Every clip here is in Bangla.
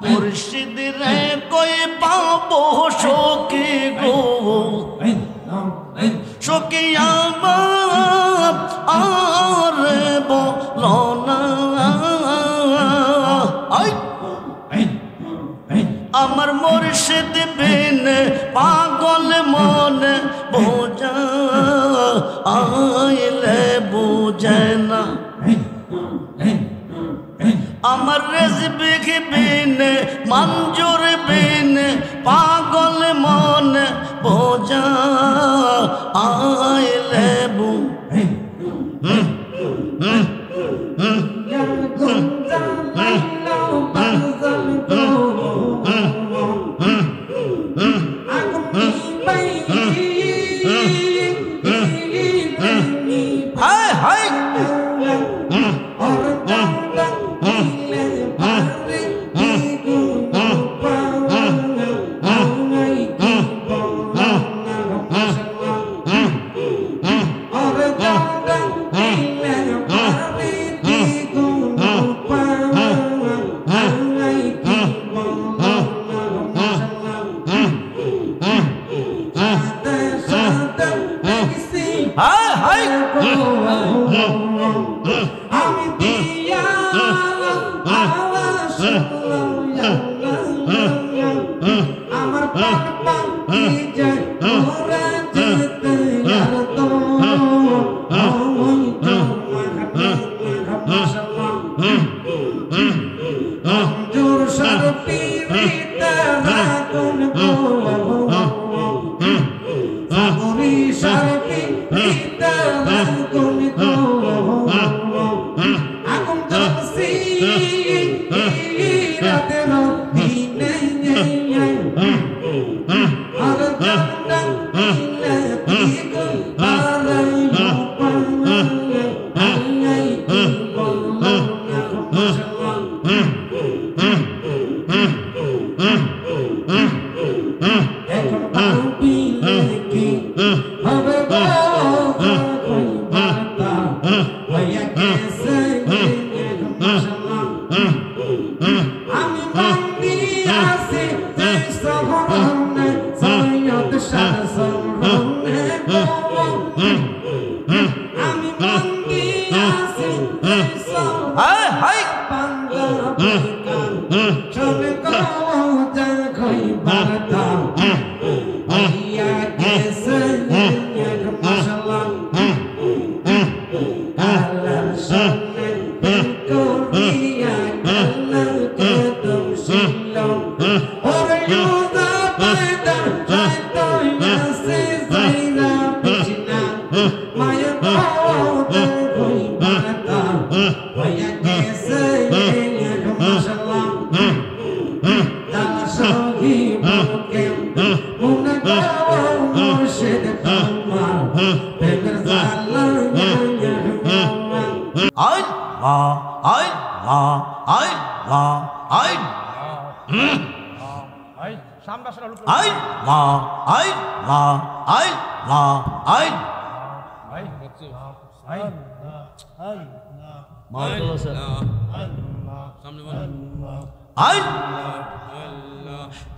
মুর্শিদ রে কই পাবো সখী গো সখী আমার আরে বলো না আমার মুর্শিদ বিন পাগল মন বোঝা আইলে বুঝে না আমার রিজবিক বিন মঞ্জুর বিন পাগল মন বোঝা আইলে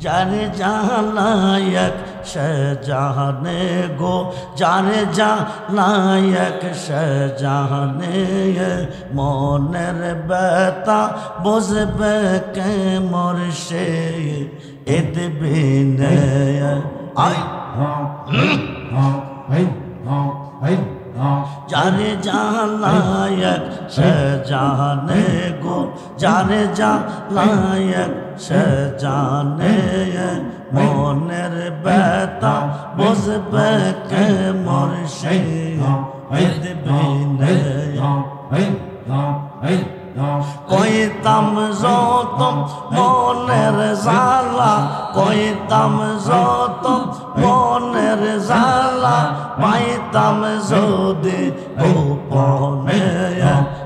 जाने जानायक शहजाने गो जाने जानायक शहजाने मोनर बेता बुझबे के मुर्शे इद बिने जाने जानायक शहजाने गो जाने जानायक शहजाने मोनर बेता बुझबे के मुर्शे इद बिने कोई तमजो तुम मोनर जाला कोई तमजो तुम मोनर जाला पाई तमजो दे गोपने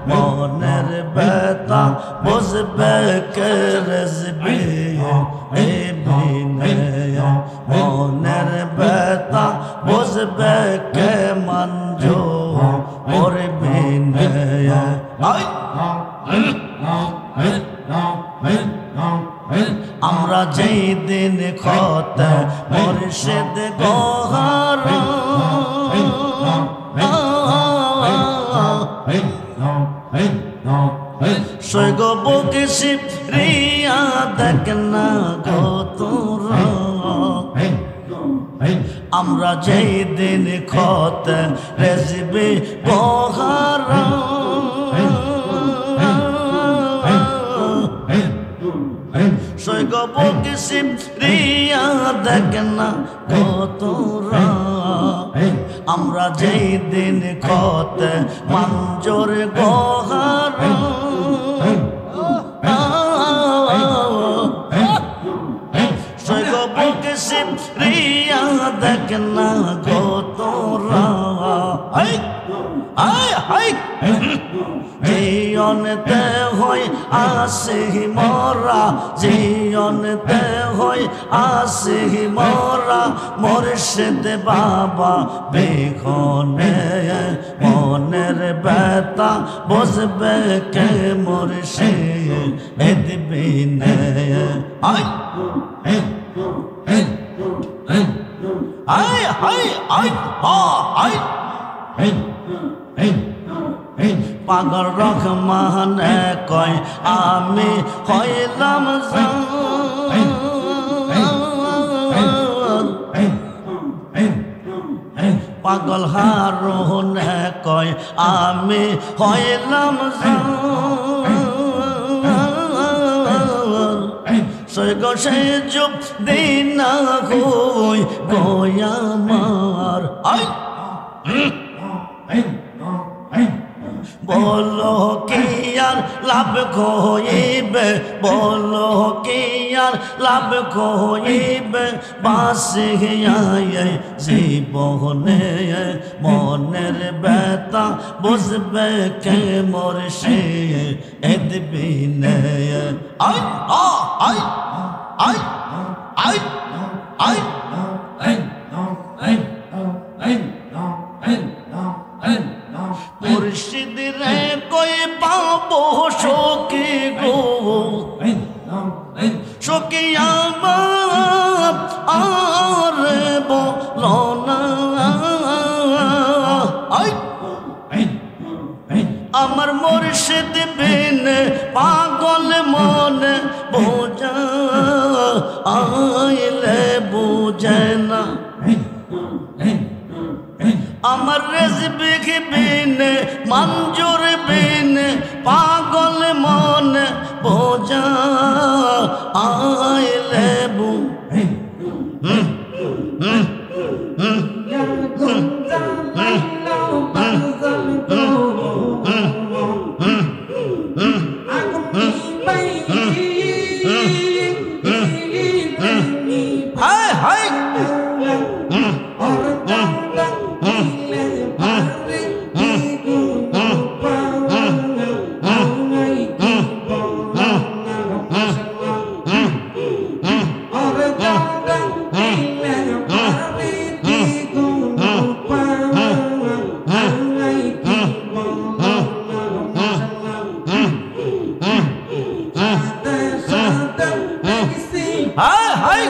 मोनर बेता बुझबे के रज़बे ए बिने मोनर बेता बुझबे के मंजो और बिने আমরা যেই দিন খতে মুর্শিদ গোহার সৈগ বুকে শিবরিয়া দেখ না গো তোরা আমরা যেই দিন খতে রেজবি গোহার সৈগ বুকে শিবরিয়া দেখ না গো তোরা আমরা যেই দিন খতে মঞ্জুর গোহার সৈগ বুকে শিবরিয়া দেখ না গো তোরা জীবনতে হই আসি মোরা জীবনতে হই আসি মোরা মুর্শিদ বাবা বিখনে মনের ব্যথা বুঝবে কে মুর্শিদ বিনে আয় আয় আয় আয় আয় পাগল রহমান কয় আমি হইলাম পাগল হারুন কয় আমি হইলাম সৈগ সে চুপ দিন হই গোয়ামার আয় বলো কি আর লাভ হইবে বলো কি আর লাভ হইবে বাসিয়ায় জীবনে মনের ব্যথা বুঝবে কে মুর্শিদ বিনে আয় আয় আয় আয় আয় মুর্শিদ রে কই পাবো সখী গো সখী আমার আর বলো না আমার মুর্শিদ বিনে পাগল মনে বোঝা আইলে বুঝে না আমার রেজবিক বিনে মঞ্জুর বিনে পাগল মনে বোঝা আইলে বু হায় হায়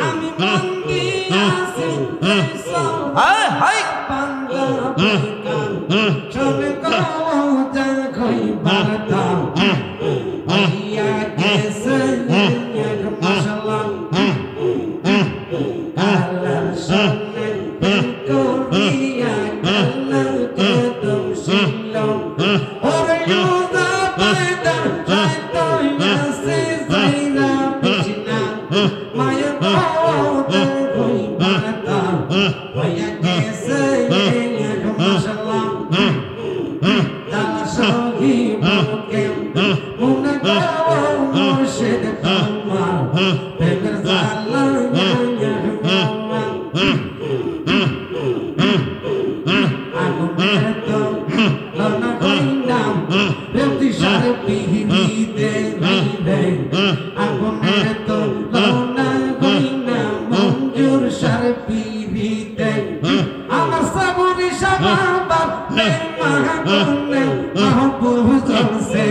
আমি মন দিয়াছি হাই হাই পাঙ্গা সবে কথা কই বাতা আইয়া গেছে মাশাআল্লাহ আল্লাহর সামনে করিয়া আল্লাহকে দমশিল ওরে ইউদা পায়দা শয়তান আসে যাইরা পিছনা মায়া পাওতে কই বাতা আইয়া গেছে মাশাআল্লাহ তালা সহি মুকে মুনা গাও মুর্শিদ কামাল প্রেমের জালা আগুনের তো লনা কইনাম প্রেমতি সারে পিহিতে রে আগুনের তো লনা কইনাম মঞ্জুর সারে পিহিতে আমার সাবরি সাবাবা মাহবুবে মাহবুব জলসে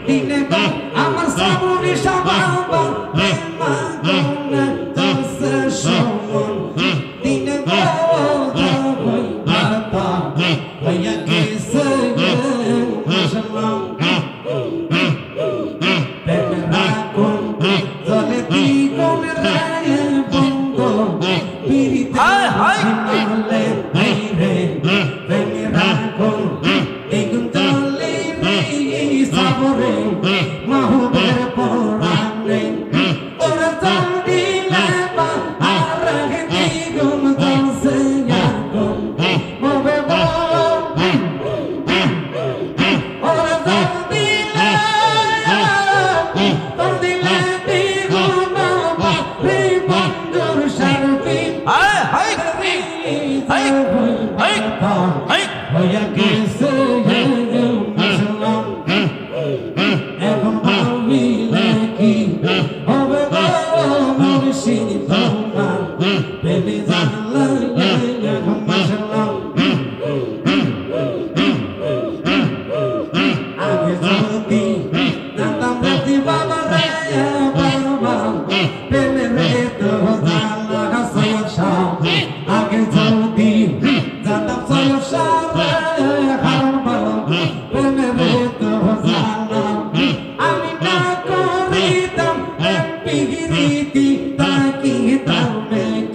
দিনে গো আমার সাবরি সাবাবা মাহবুবে জলসে সমন দিনে গো কই বাতা হইয়া গেছে মাশাআল্লাহ প্রেমের আগুন জ্বলে দ্বিগুণ রায়ে বন্ধ পিরিতে হাই হাই নালে রে প্রেমের আগুন দ্বিগুণ জ্বলে সাবরে মাহবুবের পরাণে ওরে জান দিলে বা আর দ্বিগুণ জ্বলছে আগুন মবে ওরে জান দিলে তোর দিলে দ্বিগুণ রে বন্ধুর সারবি হাই হাই হাই হাই হাই হইয়া গেছে মাশাআল্লাহ এখন ভাবিলে কি হবে গো মুর্শিদ তোমার প্রেমে জানলা মাশাআল্লাহ আগে যদি জানতাম রাতি বাবা রে বাবা প্রেমে রে তো জানলা সয়সা আগে যদি জানতাম সয়সা রে হারাম বাবা প্রেমে রে তো জানলা আমি না করিতাম পিহিরিতি তাকিতাম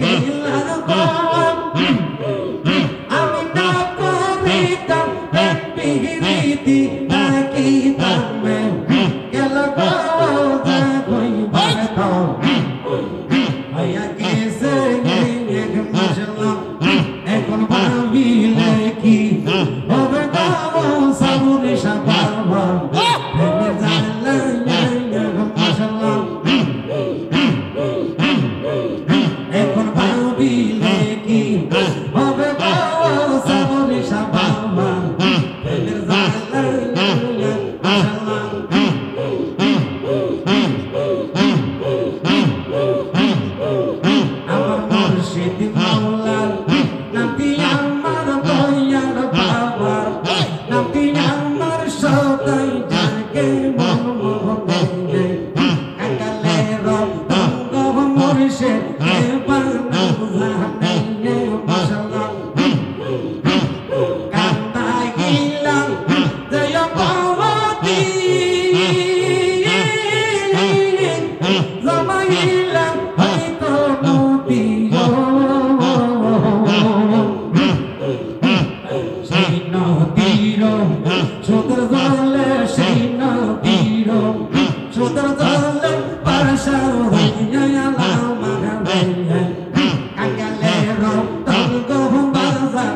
গেলা গো আমি না করিতাম পিহিরিতি তাকিতাম গেলা গো কই বাতা হইয়া গেছে মাশাআল্লাহ এখন ভাবিলে কি হবে গো সাবরে সাবাবা প্রেমের জালা মাশাআল্লাহ এখন ভাবিলে কি হবে গো সাবরে সাবাবা প্রেমের জালা মাশাআল্লাহ আমার মুর্শিদ মাওলার নামটি আমার দয়ার বাবার নামটি আমার সদাই জাগে মন মোহনে কাকালে রঙ্গ মুর্শিদ বানা জানে মাশাআল্লাহ কান্দাই গিলাম জয় ভগবতী জমাইলাম হয়তো নদী সেই নদীর সুদর জলে সেই নদীর সুদর জলে পাশা হইয়া মাগালে কাঙ্গালে রক্ত বাজা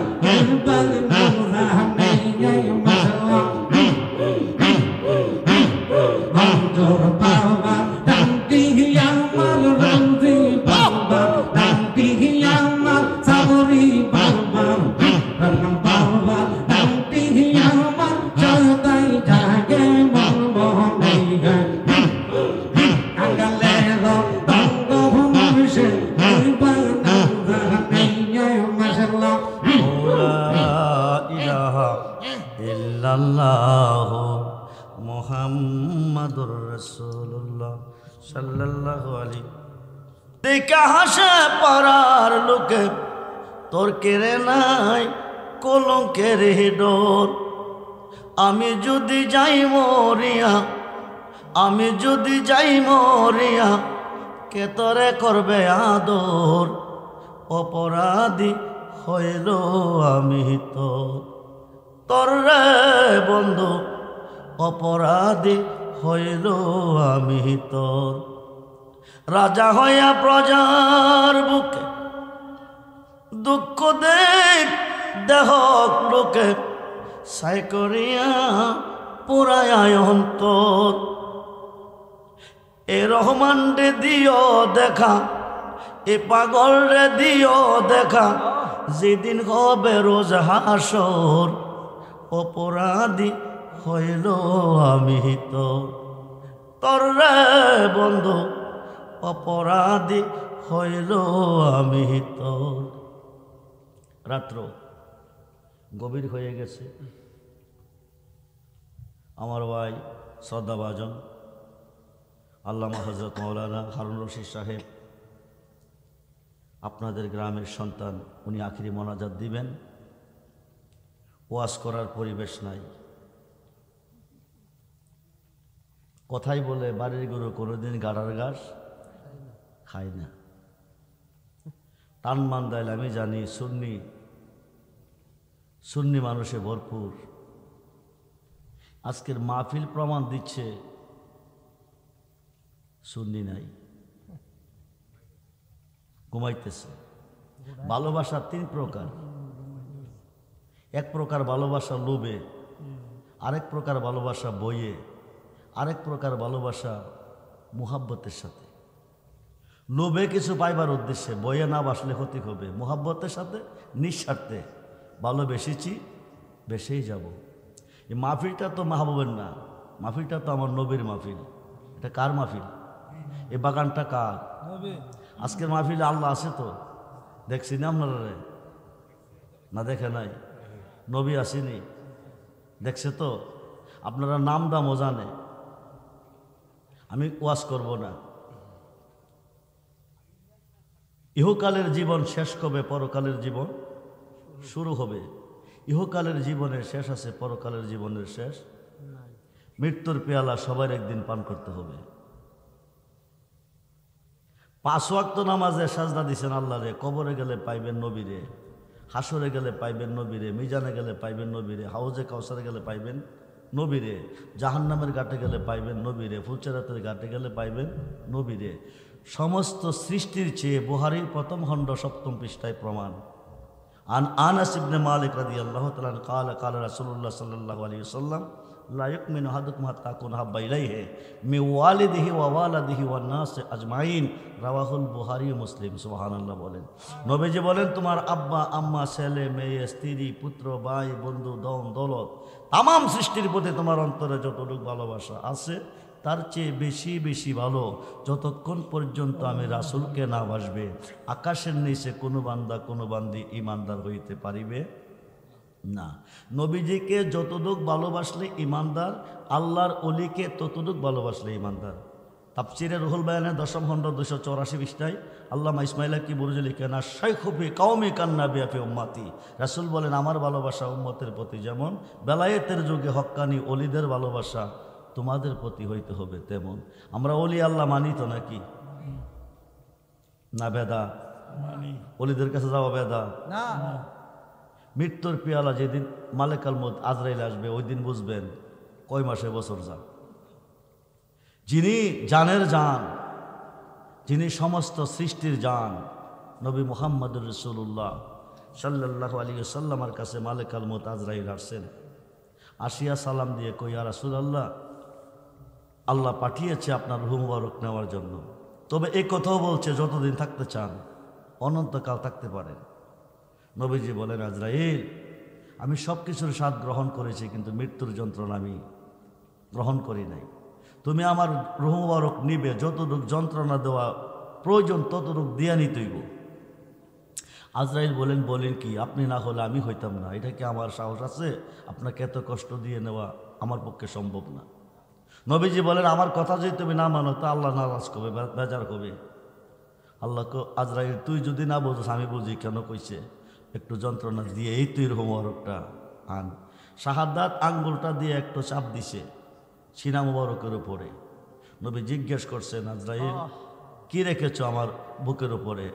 বাল মোজানে মাশাআল্লাহ মঞ্জুর বাবা দান্তি আমার রঞ্জি বাবা দান্তি আমার সাবরি বাবা রঙম বাবা দান্তি আমার সদাই জাগে মন মোহনে কাঙ্গালে রক্ত মুর্শিদ বানা জানে মাশাআল্লাহ ইলাহা ইল্লাল্লাহ মুহাম্মাদুর রাসূলুল্লাহ সাল্লাল্লাহু সাল্লাল্লাহু আলাইহি দেখা হাসে পাড়ার লোকে তোর কেড়ে নাই কলঙ্কের ডোর আমি যদি যাই মরিয়া আমি যদি যাই মরিয়া কে তরে করবে আদর অপরাধী হইল আমি তোর রে বন্ধু অপরাধী হইল আমি তোর রাজা হইয়া প্রজার বুকে দুঃখ দেহ লোকে সাই করিয়া পুরায় অন্তর এ রহমান রে দিও দেখা এ পাগল রে দিও দেখা যেদিন হবে রোজ হাসর অপরাধী হইল আমি তোর রে বন্ধু অপরাধী হইল আমি তোর রাত্র গভীর হয়ে গেছে আমার ভাই শ্রদ্ধাভাজন আল্লামা হযরত মাওলানা হারুন রশিদ সাহেব আপনাদের গ্রামের সন্তান উনি আখিরি মোনাজাত দিবেন ওয়াজ করার পরিবেশ নাই কথাই বলে বাড়ির গরু কোনোদিন গাড়ার ঘাস খায় না টান মান দেয় আমি জানি সুন্নি মানুষে ভরপুর আজকের মাহফিল প্রমাণ দিচ্ছে সুন্নি নাই ঘুমাইতেছে ভালোবাসা তিন প্রকার এক প্রকার ভালোবাসা লোভে আরেক প্রকার ভালোবাসা বইয়ে আরেক প্রকার ভালোবাসা মুহাব্বতের সাথে লোভে কিছু পাইবার উদ্দেশ্যে বইয়ে না বাসলে ক্ষতি হবে মুহাব্বতের সাথে নিঃস্বার্থে ভালোবেসেছি বেসেই যাব এই মাহফিলটা তো মাহবুবের না মাহফিলটা তো আমার নবীর মাহফিল এটা কার মাহফিল এই বাগানটা কার আজকের মাহফিলে আল্লাহ আছে তো দেখছি না আপনারা না দেখে নাই নবী আসেনি দেখছে তো আপনারা নাম দামও জানে আমি ওয়াজ করব না ইহকালের জীবন শেষ কবে পরকালের জীবন শুরু হবে ইহকালের জীবনের শেষ আছে পরকালের জীবনের শেষ মৃত্যুর পেয়ালা সবার একদিন পান করতে হবে 5 ওয়াক্ত নামাজে সাজদা দিছেন আল্লাহরে কবরে গেলে পাইবেন নবীরে হাসরে গেলে পাইবেন নবীরে মিজানে গেলে পাইবেন নবীরে হাউজে কাউসারে গেলে পাইবেন নবীরে জাহান্নামের ঘাটে গেলে পাইবেন নবীরে ফুলচেরাতের ঘাটে গেলে পাইবেন নবীরে সমস্ত সৃষ্টির চেয়ে বুখারীর প্রথম খণ্ড 7ম পৃষ্ঠায় প্রমাণ আনাস ইবনে মালিক রাদিয়াল্লাহু তাআলা قال قال رسول الله صلى الله عليه وسلم لا يؤمن احدكم حتى اكون احب اليه من والده ووالده والناس اجمعين রাওয়াহুল বুখারী ও মুসলিম সুবহানাল্লাহ বলেন নবীজি বলেন তোমার আব্বা আম্মা ছেলে মেয়ে স্ত্রী পুত্র ভাই বন্ধু ধন দৌলত तमाम সৃষ্টির প্রতি তোমার অন্তরে যতটুকু ভালোবাসা আছে তার চেয়ে বেশি বেশি ভালো যতক্ষণ পর্যন্ত আমি রাসূলকে না বাসবে আকাশের নিচে কোনো বান্দা কোনো বান্দি ঈমানদার হইতে পারিবে না নবীজিকে যতটুক ভালোবাসলে ঈমানদার আল্লাহর ওলিকে ততটুক ভালোবাসলে ঈমানদার তাফসীরে রুহুল বায়ানের 10ম খণ্ড 284 পৃষ্ঠায় আল্লামা ইসমাঈল কি বুরুজে লিখেন আশ-শাইখু ফি কওমি কান্নাবি ফি উম্মতি রাসূল বলেন আমার ভালোবাসা উম্মতের প্রতি যেমন বেলায়েতের যুগে হক্কানি ওলিদের ভালোবাসা তোমাদের প্রতি হইতে হবে তেমন আমরা ওলি আল্লাহ মানি তো নাকি না বেদা মানি ওলিদের কাছে যাওয়া বেদা না মৃত্যুর পেয়ালা যেদিন মালেকাল মউত আজরাইল আসবে ওই দিন বুঝবেন কয় মাসে বছর যান যিনি জানের জান যিনি সমস্ত সৃষ্টির জান নবী মুহাম্মদুর রাসূলুল্লাহ সাল্লাল্লাহু আলাইহি ওয়াসাল্লামের কাছে মালেকাল মউত আজরাইল আসছেন আসিয়া সালাম দিয়ে কই ইয়া রাসূলুল্লাহ আল্লাহ পাঠিয়েছে আপনার রূহ মুবারক নেওয়ার জন্য তবে এই কথাও বলছে যতদিন থাকতে চান অনন্তকাল থাকতে পারেন নবীজি বলেন আজরাইল আমি সব কিছুর স্বাদ গ্রহণ করেছি কিন্তু মৃত্যুর যন্ত্রণা আমি গ্রহণ করি নাই তুমি আমার রূহ মুবারক নিবে যতটুক যন্ত্রণা দেওয়া প্রয়োজন ততটুক দিয়া নিতেইব আজরাইল বলেন কি আপনি না হলে আমি হইতাম না এটা কি আমার সাহস আছে আপনাকে এত কষ্ট দিয়ে নেওয়া আমার পক্ষে সম্ভব না নবীজি বলেন আমার কথা যদি তুমি না মানো তো আল্লাহ নারাজ করবে, বেজার করবে। আল্লাহ আজরাইল তুই যদি না বোঝাস আমি বুঝি কেন কইছে, একটু যন্ত্রণা দিয়ে এই তুই হোমওয়ার্কটা আন। শাহাদাত আঙ্গুলটা দিয়ে একটু চাপ দিছে সিনা মুবারকের উপরে। নবী জিজ্ঞেস করছেন আজরাইল কি রেখেছ আমার বুকের উপরে?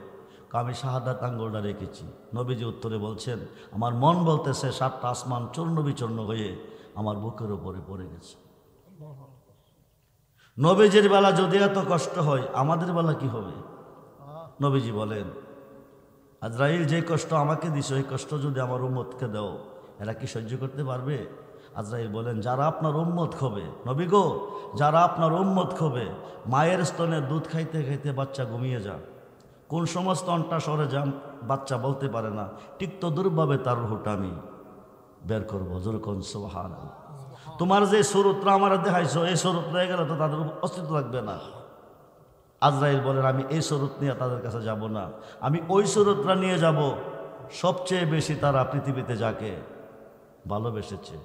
আমি শাহাদাত আঙ্গুলটা রেখেছি। নবীজি উত্তরে বলছেন আমার মন বলতেছে 7টা আসমান চূর্ণ বিচূর্ণ হয়ে আমার বুকের উপরে পড়ে গেছে। নবীজির বেলা যদি এত কষ্ট হয় আমাদের বেলা কি হবে? নবীজি বলেন আজরাইল যে কষ্ট আমাকে দিছ এই কষ্ট যদি আমার উম্মতকে দাও এরা কি সহ্য করতে পারবে? আজরাইল বলেন যারা আপনার উম্মত হবে, নবী গো, যারা আপনার উম্মত হবে, মায়ের স্তনে দুধ খাইতে খাইতে বাচ্চা ঘুমিয়ে যান, কোন সমস্ত অন্টা সরে যান বাচ্চা বলতে পারে না, ঠিক তো দুর্ভাবে তার রুহটা আমি বের করবো। যেরকম সুবহানাল্লাহ। তোমার যে সুরতরা আমার দেখাইছো এই সুরত রয়ে গেলে তো তাদের অস্তিত্ব লাগবে না। আজরাইল বলেন আমি এই সুরত নিয়ে তাদের কাছে যাব না, আমি ওই সুরতরা নিয়ে যাব সবচেয়ে বেশি তারা পৃথিবীতে যাকে ভালোবেসেছে।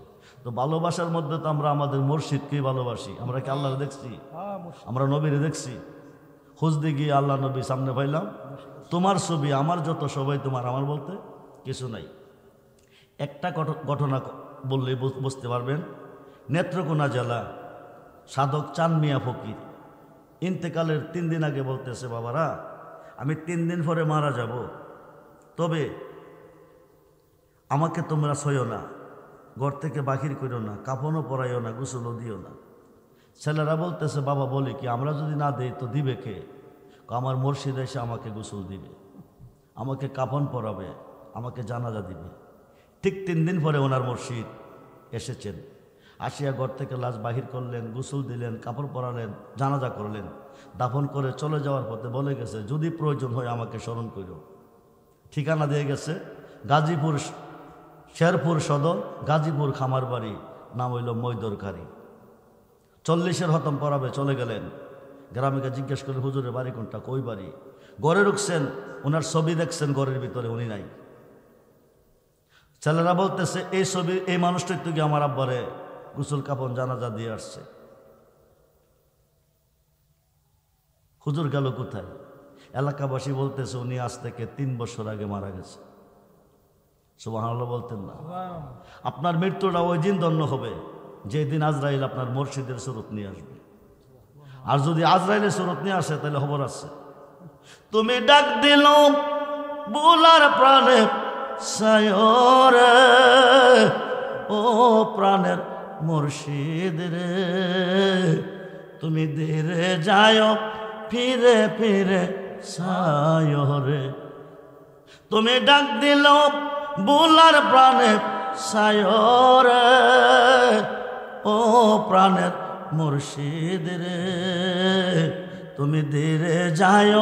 তো ভালোবাসার মধ্যে তো আমরা আমাদের মুর্শিদকেই ভালোবাসি। আমরা কি আল্লাহরে দেখছি? আমরা নবীরে দেখছি? খুঁজতে গিয়ে আল্লাহ নবী সামনে পাইলাম, তোমার ছবি আমার যত সবাই তোমার, আমার বলতে কিছু নাই। একটা ঘটনা বললে বুঝতে পারবেন। নেত্রকোনা জেলা সাধক চাঁদ মিয়া ফকির ইন্তেকালের 3 দিন আগে বলতেছে বাবারা আমি 3 দিন পরে মারা যাব, তবে আমাকে তোমরা ছয়ো না, ঘর থেকে বাহির করো না, কাফনও পরাইও না, গোসলও দিও না। ছেলেরা বলতেছে বাবা বলি কি আমরা যদি না দেই তো দিবে কে? আমার মুর্শিদ এসে আমাকে গোসল দিবে, আমাকে কাফন পরাবে, আমাকে জানাজা দিবে। ঠিক 3 দিন পরে ওনার মুর্শিদ এসেছেন, আসিয়া ঘর থেকে লাশ বাহির করলেন, গোসল দিলেন, কাপড় পরালেন, জানাজা করলেন। দাফন করে চলে যাওয়ার পথে বলে গেছে যদি প্রয়োজন হয় আমাকে স্মরণ করো। ঠিকানা দিয়ে গেছে গাজীপুর শেরপুর সদর, গাজীপুর খামারবাড়ি, নাম হইল মৈদরকারী। 40-এর খতম পড়াবে চলে গেলেন। গ্রামীকে জিজ্ঞেস করে হুজুরের বাড়ি কোনটা? কই বাড়ি? ঘরে ঢুকছেন, ওনার ছবি দেখছেন ঘরের ভিতরে, উনি নাই। ছেলেরা বলতেছে এই ছবি এই মানুষটার থেকে আমার আব্বারে গোসল কাপন জানাজা দিয়ে আসছে। হুজুর গেল কোথায়? এলাকাবাসী বলতেছে উনি আজ থেকে 3 বছর আগে মারা গেছে। সুবহানাল্লাহ বলতেন না? আপনার মৃত্যুটা ওই দিন ধন্য হবে যেদিন আজরাইল আপনার মুর্শিদের সুরত নিয়ে আসবে। আর যদি আজরাইলের সুরত নিয়ে আসে তাহলে খবর আছে। তুমি ডাক দিল বুলার প্রাণে সায়রে, ও প্রাণের মুর্শিদ রে, তুমি ধীরে যায় ফিরে ফিরে সায়রে। তুমি ডাক দিল বুলার প্রাণে সায়রে, ও প্রাণের মুর্শিদ রে, তুমি ধীরে যায়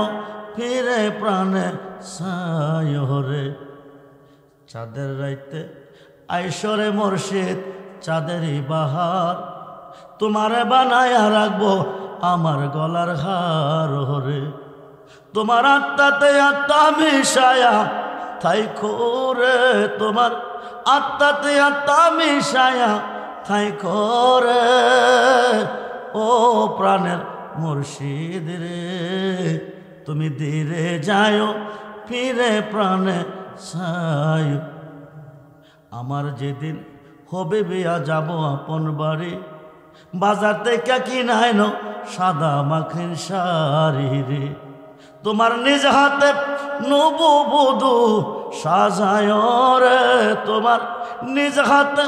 ফিরে প্রাণে সায়রে। চাঁদের রাইতে আইসরে মুর্শিদ চাঁদেরই বাহার, তোমারে বানায়া রাখবো আমার গলার হার রে। তোমার আত্মাতে আত্মা মিশায়া থাইকো রে, তোমার আত্মাতে আত্মা মিশায়া থাইকো রে, ও প্রাণের মুর্শিদ রে, তুমি ধীরে যায় ফিরে প্রাণে সায়। আমার যেদিন হবে বিয়া যাব আপন বাড়ি, বাজার থেকে কিনাইন সাদা মাখিন শাড়ি রে। তোমার নিজ হাতে নববধূ সাজায় রে, তোমার নিজ হাতে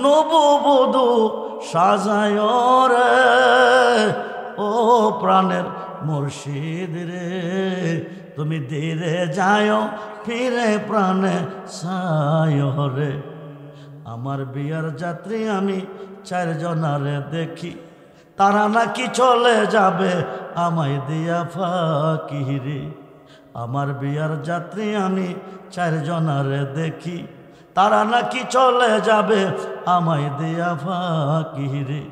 নববধূ সাজায় রে, ও প্রাণের মুর্শিদ রে, তুমি ধীরে যায় ফিরে প্রাণে সায় রে। আমার বিয়ার যাত্রী আমি 4 জনারে দেখি, তারা নাকি চলে যাবে আমায় দিয়া ফাঁকি রে। আমার বিয়ার যাত্রী আমি 4 জনারে দেখি, তারা নাকি চলে যাবে আমায় দিয়া ফাঁকি রে।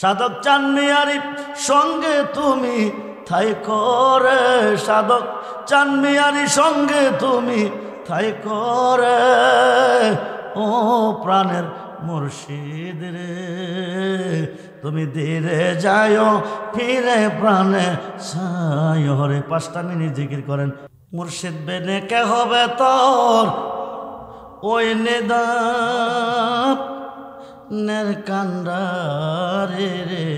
সাধক চাঁদ মিয়ারির সঙ্গে তুমি থাইকো রে, সাধক চাঁদ মিয়ারির সঙ্গে তুমি থাইকো রে, ও প্রাণের মুর্শিদ রে, তুমি ধীরে যাও ফিরে প্রাণে ছায় রে। 5টা মিনিট জিকির করেন। মুর্শিদ বেনে কে হবে তোর ওই নেদাপ নের কান্ডারে রে,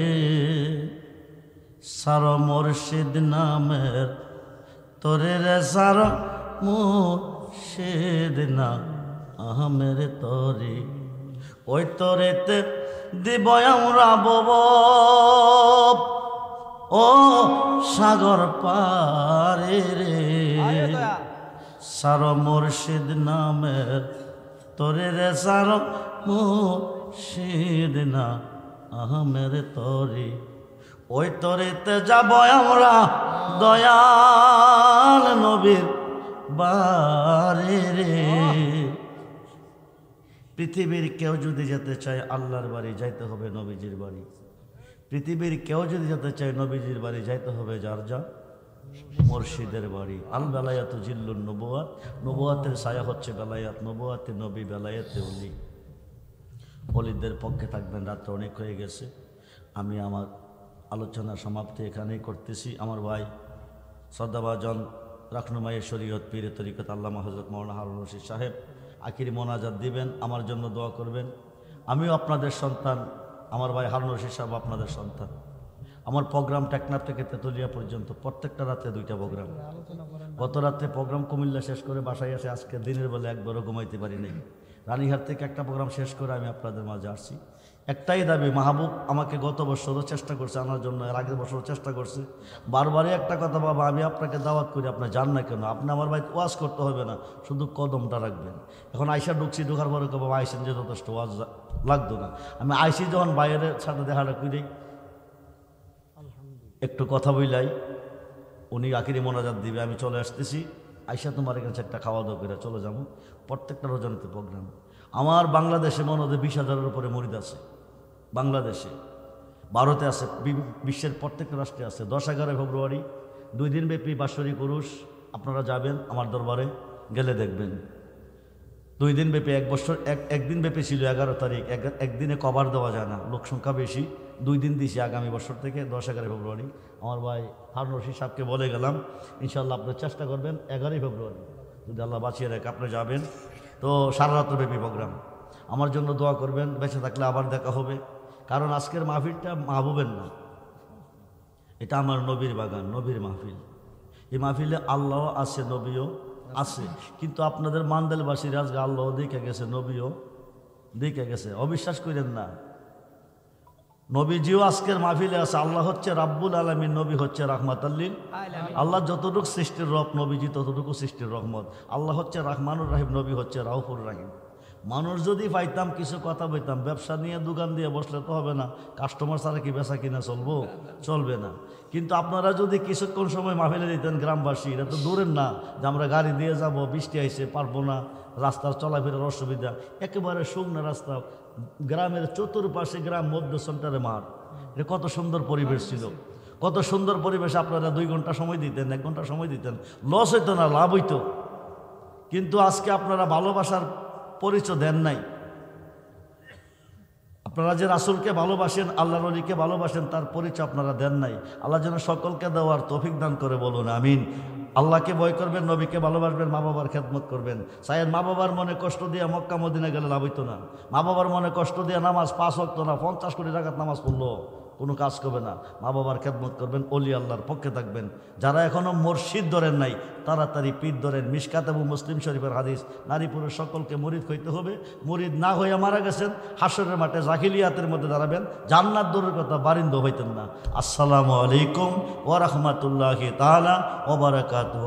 সার মুর্শিদ নামের তোরে রে, সার মুর্শিদ না আহমের তরি, ওই তরেতে দিব আমরা বব ও সাগর পারে রে, সার মুর্শিদ নামের তোরে রে, সার মুর্শিদ না আহমের তরি, ওই তরেতে যাব আমরা দয়াল নবীর বারে রে। পৃথিবীর কেউ যদি যেতে চায় আল্লাহর বাড়ি, যাইতে হবে নবীজির বাড়ি। পৃথিবীর কেউ যদি যেতে চায় নবীজির বাড়ি, যাইতে হবে যার যা মুর্শিদের বাড়ি। আল বেলায়াত জিল্লুন নবুয়াত, নবুয়াতের ছায়া হচ্ছে বেলায়াত, নবুয়াতে নবী, বেলায়াতে ওলি। ওলিদের পক্ষে থাকবেন। রাত্রে অনেক হয়ে গেছে, আমি আমার আলোচনা সমাপ্তি এখানেই করতেছি। আমার ভাই শ্রদ্ধাভাজন রাখনুমায়ে শরীয়ত পীরে তরিকত আল্লামা হযরত মাওলানা হারুন রশিদ সাহেব আখিরি মোনাজাত দিবেন, আমার জন্য দোয়া করবেন। আমিও আপনাদের সন্তান, আমার ভাই হারুন রশিদ সাহেব আপনাদের সন্তান। আমার প্রোগ্রাম টেকনাফ থেকে তেতুলিয়া পর্যন্ত প্রত্যেকটা রাতে 2টা প্রোগ্রাম। গত রাত্রে প্রোগ্রাম কুমিল্লা শেষ করে বাসায় এসে আজকে দিনের বেলা একবারও ঘুমাইতে পারি নাই। রানীহাট থেকে একটা প্রোগ্রাম শেষ করে আমি আপনাদের মাঝে আসছি। একটাই দাবি, মাহবুব আমাকে গত বছরও চেষ্টা করছে আনার জন্য, এর আগের বছরও চেষ্টা করছে। বারবারই একটা কথা, বাবা আমি আপনাকে দাওয়াত করি, আপনি যান না কেন? আপনি আমার ভাই ওয়াজ করতে হবে না, শুধু কদমটা রাখবেন। এখন আয়সা ঢুকছি, ঢোকার পরে বাবা আইসেন যে যথেষ্ট, ওয়াজ লাগতো না। আমি আইসি যখন বাইরের সাথে দেখাটা করি, একটু কথা বইলাই, উনি আখিরি মোনাজাত দিবে, আমি চলে আসতেছি। আইসা তোমার এখানে একটা খাওয়া দাওয়া করে চলে যাবো। প্রত্যেকটা রোজানিতে প্রোগ্রাম। আমার বাংলাদেশে মনে হয় 20,000-এর উপরে মরিদ আছে। বাংলাদেশে, ভারতে আছে, বিশ্বের প্রত্যেকটা রাষ্ট্রে আছে। 10-11 ফেব্রুয়ারি 2 দিন ব্যাপী বাৎসরিক উরুস। আপনারা যাবেন আমার দরবারে, গেলে দেখবেন 2 দিন ব্যাপী। একদিন ব্যাপী ছিল 11 তারিখ, একদিনে কভার দেওয়া যায় না, লোক সংখ্যা বেশি। 2 দিন দিয়েছি আগামী বছর থেকে 10-11 ফেব্রুয়ারি। আমার ভাই হারুন রশিদ সাহেবকে বলে গেলাম, ইনশাল্লাহ আপনি চেষ্টা করবেন 11 ফেব্রুয়ারি যদি আল্লাহ বাঁচিয়ে রাখে আপনি যাবেন। তো সারা রাত্রব্যাপী প্রোগ্রাম। আমার জন্য দোয়া করবেন, বেঁচে থাকলে আবার দেখা হবে। কারণ আজকের মাহফিলটা মাহবুবের না, এটা আমার নবীর বাগান, নবীর মাহফিল। এই মাহফিলে আল্লাহ আছে, নবীও আছে। কিন্তু আপনাদের মান্দালবাসীর আজকে আল্লাহ দেখে গেছে, নবীও দেখে গেছে। অবিশ্বাস করেন না, নবীজিও আজকের মাহফিলে আছে। আল্লাহ হচ্ছে রাব্বুল আলামিন, নবী হচ্ছে রাহমাতাল্লিল। আল্লাহ যতটুকু সৃষ্টির রব, নবীজি ততটুকু সৃষ্টির রহমত। আল্লাহ হচ্ছে রাহমানুর রাহিম, নবী হচ্ছে রাউফুর রাহিম। মানুষ যদি পাইতাম কিছু কথা বলতাম, ব্যবসা নিয়ে দোকান দিয়ে বসলে তো হবে না, কাস্টমার ছাড়া কি বেচা কিনা চলবো? চলবে না। কিন্তু আপনারা যদি কিছুক্ষণ সময় মাহফিলে দিতেন, গ্রামবাসী, এটা তো দূরের না যে আমরা গাড়ি দিয়ে যাব, বৃষ্টি আইসে পারবো না, রাস্তার চলাফেরার অসুবিধা, একেবারে শুকনো রাস্তা, গ্রামের চতুর্পাশে গ্রাম, মধ্য সেন্টারে মাঠ। এটা কত সুন্দর পরিবেশ ছিল, কত সুন্দর পরিবেশ। আপনারা 2 ঘন্টা সময় দিতেন, 1 ঘন্টা সময় দিতেন, লস হইতো না, লাভ হইতো। কিন্তু আজকে আপনারা ভালোবাসার পরিচয় দেন নাই। আপনারা যে রাসূলকে ভালোবাসেন, আল্লাহর ওলিকে ভালোবাসেন, তার পরিচয় আপনারা দেন নাই। আল্লাহ যেন সকলকে দেওয়ার তৌফিক দান করে, বলুন আমিন। আল্লাহকে ভয় করবেন, নবীকে ভালোবাসবেন, মা বাবার খেদমত করবেন। সায়েদ মা বাবার মনে কষ্ট দিয়ে মক্কা মদিনা গেলে লাভ হইতো না। মা বাবার মনে কষ্ট দিয়ে নামাজ 5 ওয়াক্ত না 50 কোটি রাকাত নামাজ পড়লো কোনো কাজ করবে না। মা বাবার খেদমত করবেন, ওলি আল্লাহর পক্ষে থাকবেন। যারা এখনও মুর্শিদ ধরেন নাই, তাড়াতাড়ি পীর ধরেন। মিশকাত এবং মুসলিম শরীফের হাদিস, নারী পুরুষ সকলকে মুরিদ হইতে হবে। মুরিদ না হইয়া মারা গেছেন, হাসরের মাঠে জাহিলিয়াতের মধ্যে দাঁড়াবেন, জান্নাত দূরের কথা বারিন্দ হইতেন না। আসসালামু আলাইকুম ওয়া রাহমাতুল্লাহি তাআলা ওয়া বারাকাতুহু।